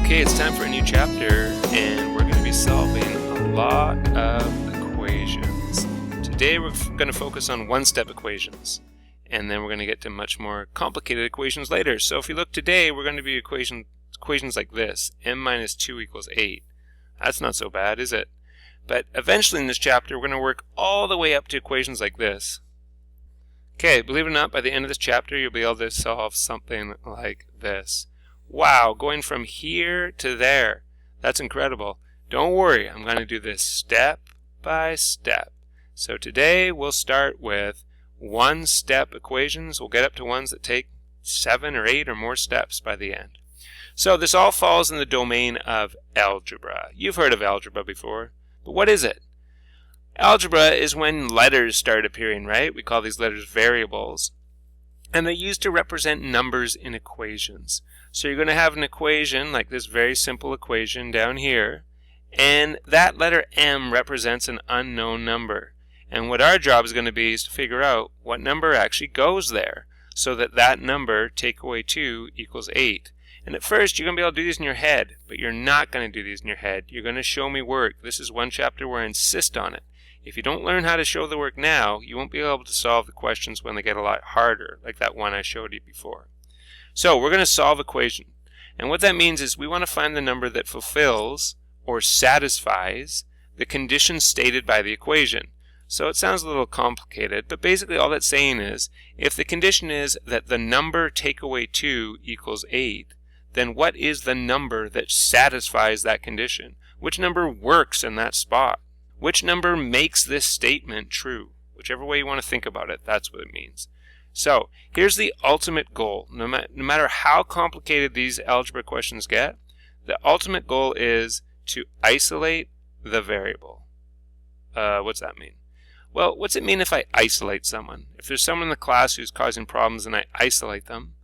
Okay, it's time for a new chapter, and we're going to be solving a lot of equations. Today we're going to focus on one-step equations, and then we're going to get to much more complicated equations later. So if you look today, we're going to be equations like this: m minus 2 equals 8. That's not so bad, is it? But eventually in this chapter, we're going to work all the way up to equations like this. Okay, believe it or not, by the end of this chapter, you'll be able to solve something like this. Wow, going from here to there. That's incredible. Don't worry, I'm going to do this step by step. So today we'll start with one-step equations. We'll get up to ones that take 7 or 8 or more steps by the end. So this all falls in the domain of algebra. You've heard of algebra before, but what is it? Algebra is when letters start appearing, right? We call these letters variables. And they're used to represent numbers in equations. So you're going to have an equation like this very simple equation down here, and that letter m represents an unknown number. And what our job is going to be is to figure out what number actually goes there, so that that number, take away 2, equals 8. And at first you're going to be able to do these in your head, but you're not going to do these in your head. You're going to show me work. This is one chapter where I insist on it. If you don't learn how to show the work now, you won't be able to solve the questions when they get a lot harder, like that one I showed you before. So we're going to solve equation. And what that means is we want to find the number that fulfills or satisfies the conditions stated by the equation. So it sounds a little complicated, but basically all that's saying is if the condition is that the number take away 2 equals 8, then what is the number that satisfies that condition? Which number works in that spot? Which number makes this statement true? Whichever way you want to think about it, that's what it means. So here's the ultimate goal. No matter how complicated these algebra questions get, the ultimate goal is to isolate the variable. What's that mean? Well, what's it mean if I isolate someone? If there's someone in the class who's causing problems and I isolate them,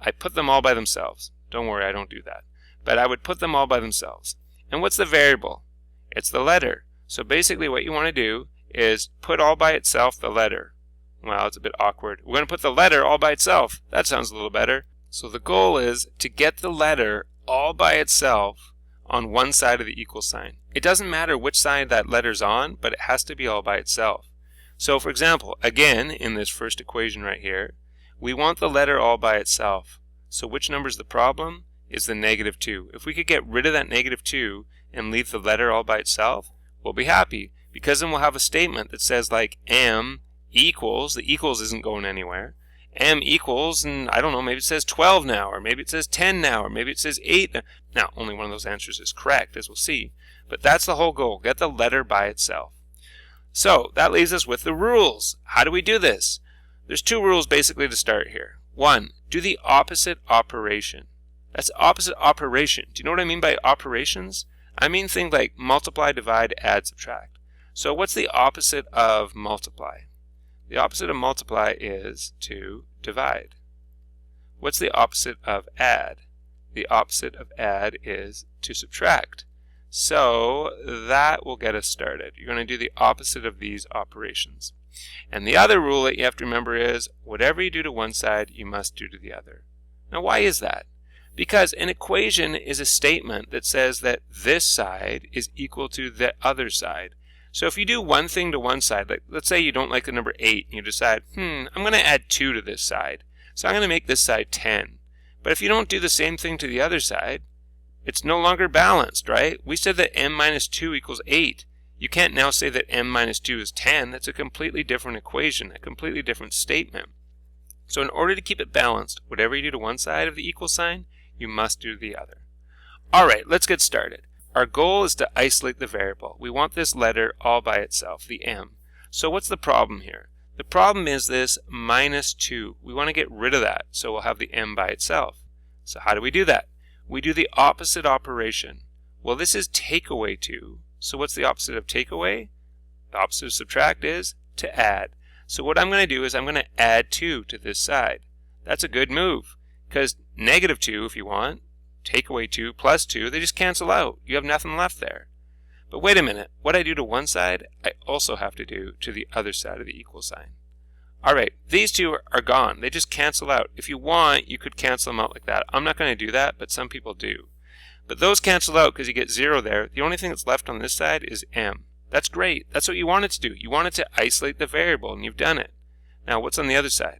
I put them all by themselves. Don't worry, I don't do that. But I would put them all by themselves. And what's the variable? It's the letter. So basically what you want to do is put all by itself the letter. Well, it's a bit awkward. We're going to put the letter all by itself. That sounds a little better. So the goal is to get the letter all by itself on one side of the equal sign. It doesn't matter which side that letter's on, but it has to be all by itself. So for example, again, in this first equation right here, we want the letter all by itself. So which number is the problem? Is the negative 2. If we could get rid of that negative 2 and leave the letter all by itself, we'll be happy, because then we'll have a statement that says like m equals, the equals isn't going anywhere, m equals, and I don't know, maybe it says 12 now, or maybe it says 10 now, or maybe it says 8 now. Now, only one of those answers is correct, as we'll see, but that's the whole goal, get the letter by itself. So that leaves us with the rules. How do we do this? There's 2 rules basically to start here. 1, do the opposite operation. That's opposite operation. Do you know what I mean by operations? I mean things like multiply, divide, add, subtract. So what's the opposite of multiply? The opposite of multiply is to divide. What's the opposite of add? The opposite of add is to subtract. So that will get us started. You're going to do the opposite of these operations. And the other rule that you have to remember is whatever you do to one side, you must do to the other. Now why is that? Because an equation is a statement that says that this side is equal to the other side. So if you do one thing to one side, like let's say you don't like the number 8, and you decide, I'm going to add 2 to this side. So I'm going to make this side 10. But if you don't do the same thing to the other side, it's no longer balanced, right? We said that m minus 2 equals 8. You can't now say that m minus 2 is 10. That's a completely different equation, a completely different statement. So in order to keep it balanced, whatever you do to one side of the equal sign, you must do the other. Alright, let's get started. Our goal is to isolate the variable. We want this letter all by itself, the m. So what's the problem here? The problem is this minus 2. We want to get rid of that, so we'll have the m by itself. So how do we do that? We do the opposite operation. Well, this is take away 2. So what's the opposite of take away? The opposite of subtract is to add. So what I'm going to do is I'm going to add 2 to this side. That's a good move, because negative 2, if you want, take away 2 plus 2, they just cancel out. You have nothing left there. But wait a minute, what I do to one side, I also have to do to the other side of the equal sign. Alright, these two are gone. They just cancel out. If you want, you could cancel them out like that. I'm not going to do that, but some people do. But those cancel out because you get 0 there. The only thing that's left on this side is m. That's great. That's what you wanted to do. You wanted to isolate the variable, and you've done it. Now, what's on the other side?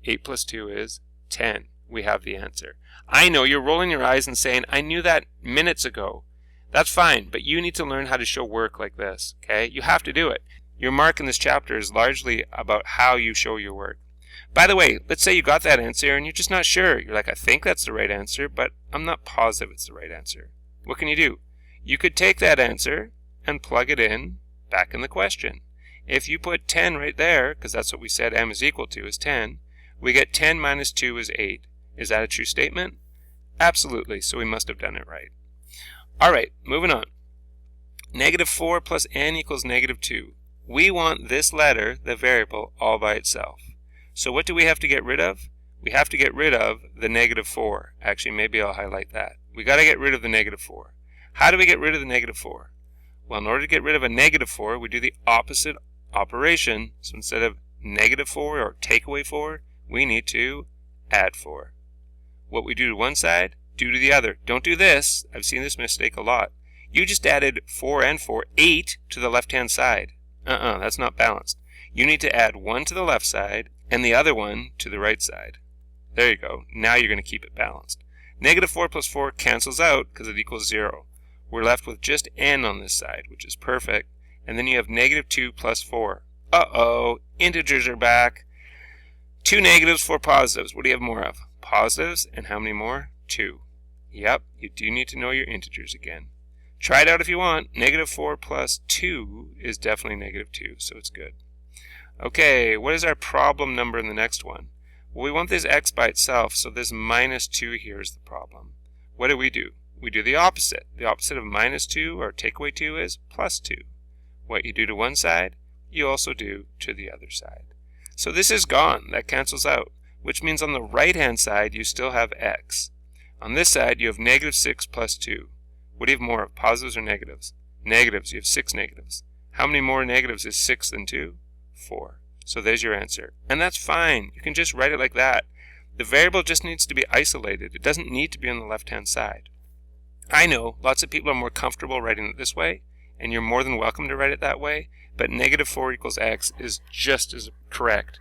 8 plus 2 is 10. We have the answer. I know you're rolling your eyes and saying, I knew that minutes ago. That's fine, but you need to learn how to show work like this, okay? You have to do it. Your mark in this chapter is largely about how you show your work. By the way, let's say you got that answer and you're just not sure. You're like, I think that's the right answer, but I'm not positive it's the right answer. What can you do? You could take that answer and plug it in back in the question. If you put 10 right there, because that's what we said m is equal to, is 10, we get 10 minus 2 is 8. Is that a true statement? Absolutely, so we must have done it right. All right, moving on. Negative 4 plus n equals negative 2. We want this letter, the variable, all by itself. So what do we have to get rid of? We have to get rid of the negative 4. Actually, maybe I'll highlight that. We got to get rid of the negative 4. How do we get rid of the negative 4? Well, in order to get rid of a negative 4, we do the opposite operation. So instead of negative 4 or take away 4, we need to add 4. What we do to one side, do to the other. Don't do this. I've seen this mistake a lot. You just added 4 and 4, 8 to the left-hand side. That's not balanced. You need to add 1 to the left side and the other one to the right side. There you go. Now you're going to keep it balanced. Negative 4 plus 4 cancels out because it equals 0. We're left with just n on this side, which is perfect. And then you have negative 2 plus 4. Uh-oh, integers are back. 2 negatives, 4 positives. What do you have more of? Positives, and how many more? 2. Yep, you do need to know your integers again. Try it out if you want. Negative 4 plus 2 is definitely negative 2, so it's good. Okay, what is our problem number in the next one? Well, we want this x by itself, so this minus 2 here is the problem. What do? We do the opposite. The opposite of minus 2, or take away 2, is plus 2. What you do to one side, you also do to the other side. So this is gone. That cancels out, which means on the right-hand side, you still have x. On this side, you have negative 6 plus 2. What do you have more of, positives or negatives? Negatives. You have 6 negatives. How many more negatives is 6 than 2? 4. So there's your answer. And that's fine. You can just write it like that. The variable just needs to be isolated. It doesn't need to be on the left-hand side. I know lots of people are more comfortable writing it this way, and you're more than welcome to write it that way, but negative 4 equals x is just as correct.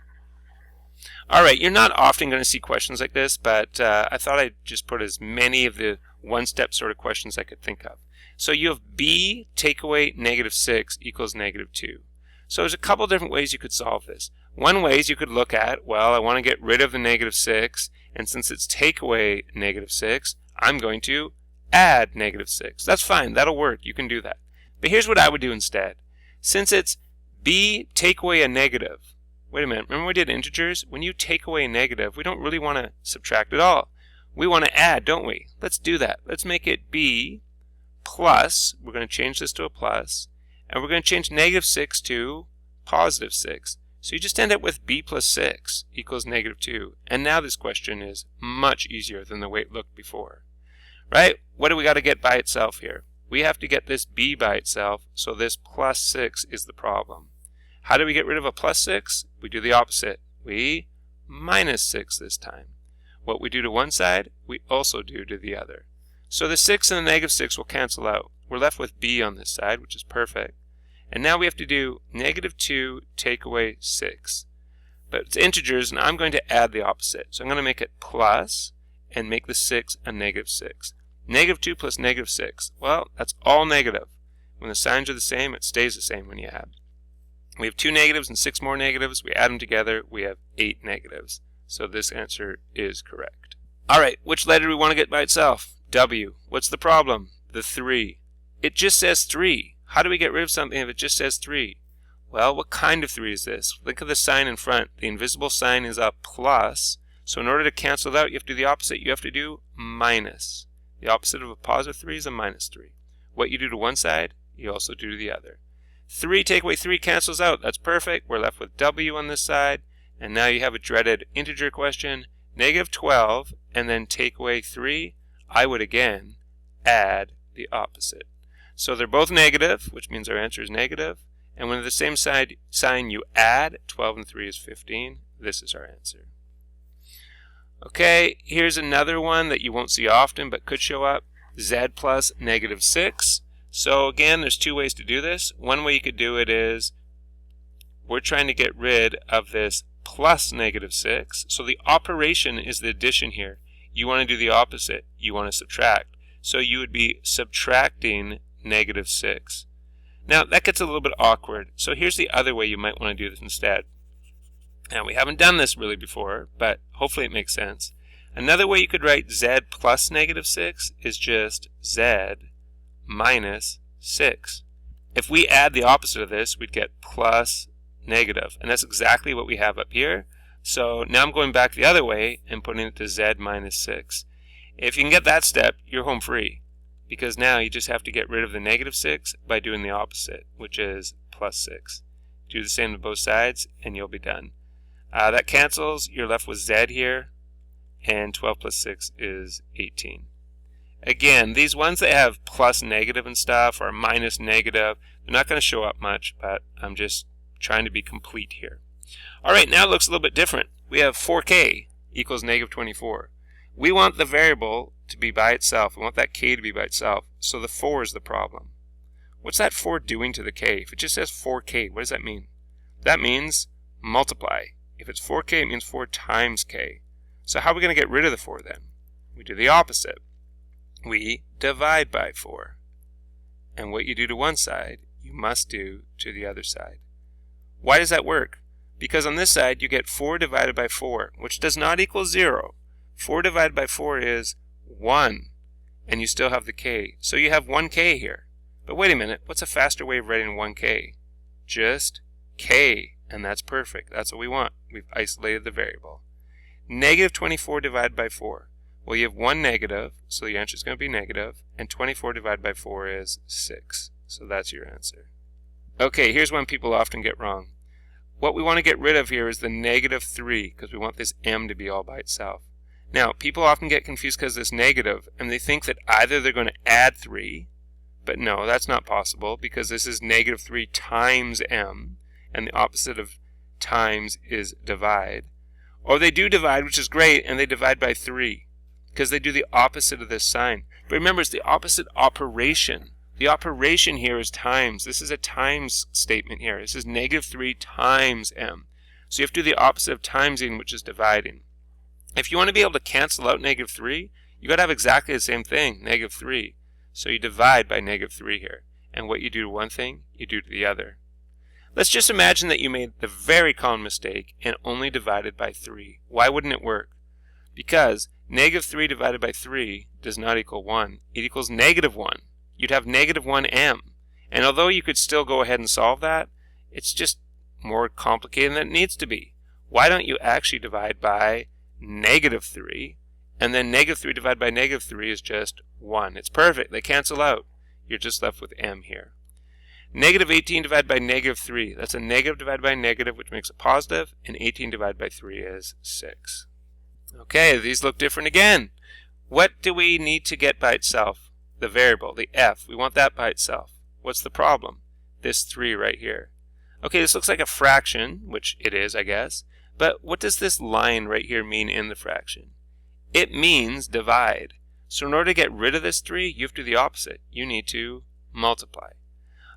All right, you're not often going to see questions like this, but I thought I'd just put as many of the one-step sort of questions I could think of. So you have b take away negative 6 equals negative 2. So there's a couple different ways you could solve this. One way is you could look at, well, I want to get rid of the negative 6, and since it's take away negative 6, I'm going to add negative 6. That's fine. That'll work. You can do that. But here's what I would do instead. Since it's b take away a negative, wait a minute, remember we did integers? When you take away a negative, we don't really want to subtract at all. We want to add, don't we? Let's do that. Let's make it b plus, we're going to change this to a plus, and we're going to change negative 6 to positive 6. So you just end up with b plus 6 equals negative 2. And now this question is much easier than the way it looked before. Right? What do we got to get by itself here? We have to get this b by itself, so this plus 6 is the problem. How do we get rid of a plus 6? We do the opposite. We minus 6 this time. What we do to one side, we also do to the other. So the 6 and the negative 6 will cancel out. We're left with b on this side, which is perfect. And now we have to do negative 2 take away 6. But it's integers, and I'm going to add the opposite. So I'm going to make it plus and make the 6 a negative 6. Negative 2 plus negative 6. Well, that's all negative. When the signs are the same, it stays the same when you add. We have 2 negatives and 6 more negatives. We add them together. We have 8 negatives. So this answer is correct. All right, which letter do we want to get by itself? W. What's the problem? The 3. It just says 3. How do we get rid of something if it just says 3? Well, what kind of 3 is this? Look at the sign in front. The invisible sign is a plus. So in order to cancel it out, you have to do the opposite. You have to do minus. The opposite of a positive 3 is a minus 3. What you do to one side, you also do to the other. 3 take away 3 cancels out. That's perfect. We're left with W on this side. And now you have a dreaded integer question. Negative 12, and then take away 3. I would again add the opposite. So they're both negative, which means our answer is negative. And when they're the same sign, you add. 12 and 3 is 15. This is our answer. Okay, here's another one that you won't see often but could show up. z plus negative 6. So again, there's two ways to do this. One way you could do it is we're trying to get rid of this plus negative 6. So the operation is the addition here. You want to do the opposite. You want to subtract. So you would be subtracting negative 6. Now that gets a little bit awkward. So here's the other way you might want to do this instead. Now we haven't done this really before, but hopefully it makes sense. Another way you could write z plus negative 6 is just z minus 6. If we add the opposite of this, we'd get plus negative, and that's exactly what we have up here. So now I'm going back the other way and putting it to z minus 6. If you can get that step, you're home free, because now you just have to get rid of the negative 6 by doing the opposite, which is plus 6. Do the same to both sides and you'll be done. That cancels. You're left with z here, and 12 plus 6 is 18. Again, these ones that have plus negative and stuff or minus negative, they're not going to show up much, but I'm just trying to be complete here. Alright, now it looks a little bit different. We have 4k equals negative 24. We want the variable to be by itself. We want that k to be by itself, so the 4 is the problem. What's that 4 doing to the k? If it just says 4k, what does that mean? That means multiply. If it's 4k, it means 4 times k. So how are we going to get rid of the 4 then? We do the opposite. We divide by 4. And what you do to one side, you must do to the other side. Why does that work? Because on this side, you get 4 divided by 4, which does not equal 0. 4 divided by 4 is 1, and you still have the k. So you have 1k here. But wait a minute, what's a faster way of writing 1k? Just k, and that's perfect. That's what we want. We've isolated the variable. Negative 24 divided by 4. Well, you have one negative, so the answer is going to be negative, and 24 divided by 4 is 6. So that's your answer. Okay, here's one people often get wrong. What we want to get rid of here is the negative 3, because we want this m to be all by itself. Now, people often get confused because it's negative, and they think that either they're going to add 3, but no, that's not possible, because this is negative 3 times m, and the opposite of times is divide. Or they do divide, which is great, and they divide by 3, because they do the opposite of this sign. But remember, it's the opposite operation. The operation here is times. This is a times statement here. This is negative 3 times m. So you have to do the opposite of timesing, which is dividing. If you want to be able to cancel out negative 3, you've got to have exactly the same thing, negative 3. So you divide by negative 3 here. And what you do to one thing, you do to the other. Let's just imagine that you made the very common mistake and only divided by 3. Why wouldn't it work? Because negative 3 divided by 3 does not equal 1. It equals negative 1. You'd have negative 1m. And although you could still go ahead and solve that, it's just more complicated than it needs to be. Why don't you actually divide by negative 3, and then negative 3 divided by negative 3 is just 1. It's perfect. They cancel out. You're just left with m here. Negative 18 divided by negative 3. That's a negative divided by negative, which makes it positive, and 18 divided by 3 is 6. Okay, these look different again. What do we need to get by itself? The variable, the f. We want that by itself. What's the problem? This 3 right here. Okay, this looks like a fraction, which it is, I guess. But what does this line right here mean in the fraction? It means divide. So in order to get rid of this 3, you have to do the opposite. You need to multiply.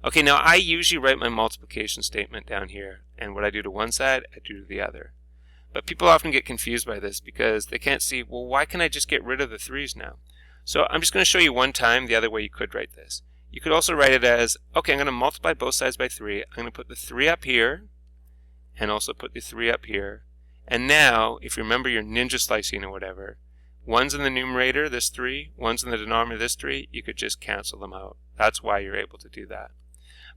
Okay, now I usually write my multiplication statement down here, and what I do to one side, I do to the other. But people often get confused by this because they can't see, well, why can't I just get rid of the 3's now? So I'm just going to show you one time the other way you could write this. You could also write it as, okay, I'm going to multiply both sides by 3. I'm going to put the 3 up here, and also put the 3 up here. And now, if you remember your ninja slicing or whatever, one's in the numerator, this 3, one's in the denominator, this 3, you could just cancel them out. That's why you're able to do that.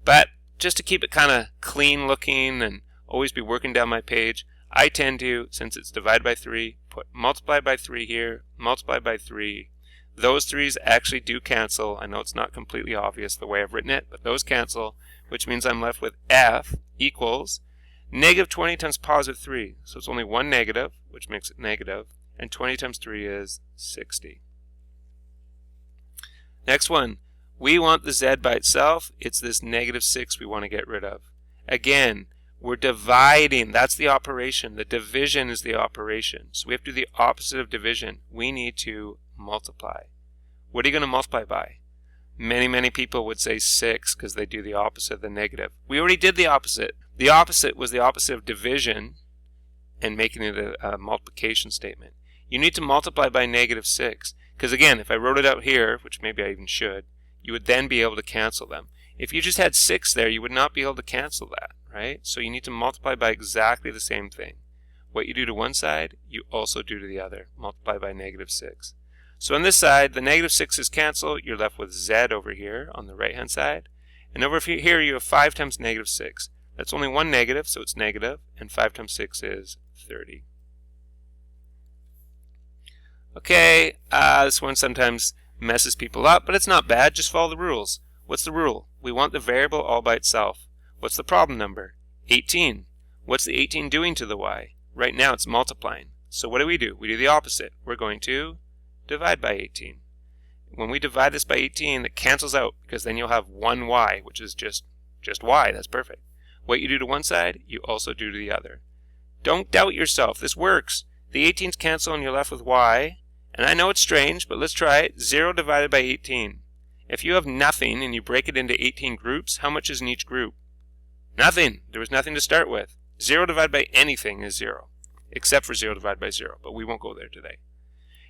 But just to keep it kind of clean looking and always be working down my page, I tend to, since it's divided by 3, put multiply by 3 here, multiply by 3. Those 3's actually do cancel. I know it's not completely obvious the way I've written it, but those cancel, which means I'm left with f equals negative 20 times positive 3. So it's only one negative, which makes it negative, and 20 times 3 is 60. Next one. We want the z by itself. It's this negative 6 we want to get rid of. Again, we're dividing. That's the operation. The division is the operation. So we have to do the opposite of division. We need to multiply. What are you going to multiply by? Many people would say 6 because they do the opposite of the negative. We already did the opposite. The opposite was the opposite of division and making it a multiplication statement. You need to multiply by -6 because, again, if I wrote it out here, which maybe I even should, you would then be able to cancel them. If you just had 6 there, you would not be able to cancel that, right? So you need to multiply by exactly the same thing. What you do to one side, you also do to the other. Multiply by -6. So on this side, the -6's cancel. You're left with z over here on the right-hand side. And over here, you have 5 times -6. That's only one negative, so it's negative. And 5 times 6 is 30. Okay, this one sometimes messes people up, but it's not bad. Just follow the rules. What's the rule? We want the variable all by itself. What's the problem number? 18. What's the 18 doing to the y? Right now it's multiplying. So what do? We do the opposite. We're going to divide by 18. When we divide this by 18, it cancels out because then you'll have 1y, which is just y. That's perfect. What you do to one side, you also do to the other. Don't doubt yourself. This works. The 18's cancel and you're left with y. And I know it's strange, but let's try it. 0 divided by 18. If you have nothing and you break it into 18 groups, how much is in each group? Nothing. There was nothing to start with. 0 divided by anything is 0, except for 0 divided by 0, but we won't go there today.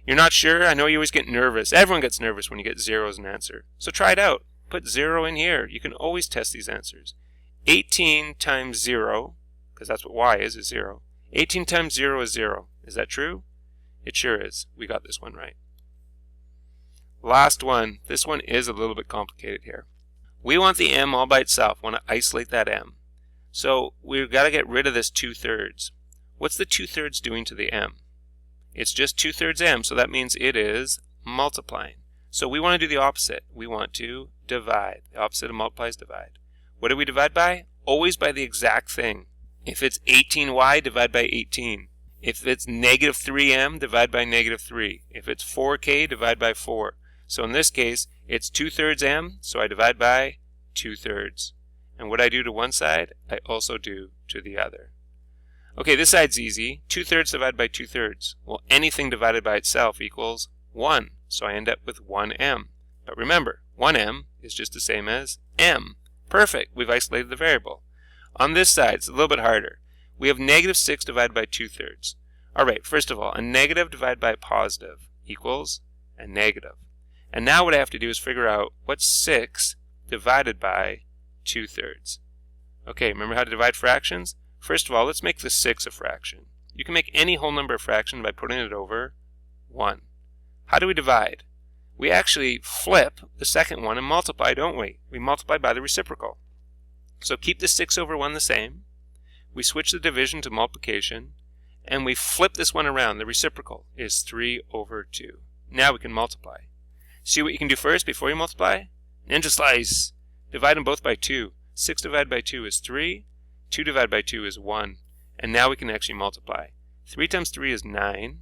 You're not sure? I know you always get nervous. Everyone gets nervous when you get 0 as an answer. So try it out. Put 0 in here. You can always test these answers. 18 times 0, because that's what y is 0. 18 times 0 is 0. Is that true? It sure is. We got this one right. Last one. This one is a little bit complicated here. We want the m all by itself. We want to isolate that m. So we've got to get rid of this 2/3. What's the 2/3 doing to the m? It's just 2/3 m, so that means it is multiplying. So we want to do the opposite. We want to divide. The opposite of multiply is divide. What do we divide by? Always by the exact thing. If it's 18y, divide by 18. If it's -3m, divide by -3. If it's 4k, divide by 4. So in this case, it's 2/3 m, so I divide by 2/3. And what I do to one side, I also do to the other. Okay, this side's easy. 2/3 divided by 2/3. Well, anything divided by itself equals 1. So I end up with 1m. But remember, 1m is just the same as m. Perfect. We've isolated the variable. On this side, it's a little bit harder. We have -6 divided by 2/3. All right, first of all, a negative divided by a positive equals a negative. And now what I have to do is figure out what's 6 divided by 2/3. Okay, remember how to divide fractions? First of all, let's make the 6 a fraction. You can make any whole number a fraction by putting it over 1. How do we divide? We actually flip the second one and multiply, don't we? We multiply by the reciprocal. So keep the 6 over 1 the same. We switch the division to multiplication, and we flip this one around. The reciprocal is 3 over 2. Now we can multiply. See what you can do first before you multiply? Ninja slice! Divide them both by 2. 6 divided by 2 is 3. 2 divided by 2 is 1. And now we can actually multiply. 3 times 3 is 9.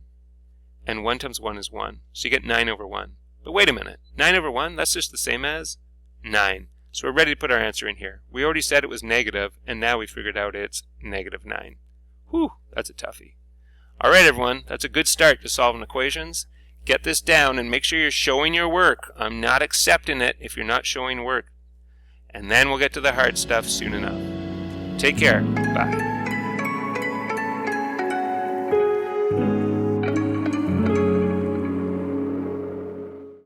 And 1 times 1 is 1. So you get 9 over 1. But wait a minute. 9 over 1, that's just the same as 9. So we're ready to put our answer in here. We already said it was negative, and now we figured out it's -9. Whew, that's a toughie. Alright everyone, that's a good start to solving equations. Get this down and make sure you're showing your work. I'm not accepting it if you're not showing work. And then we'll get to the hard stuff soon enough. Take care. Bye.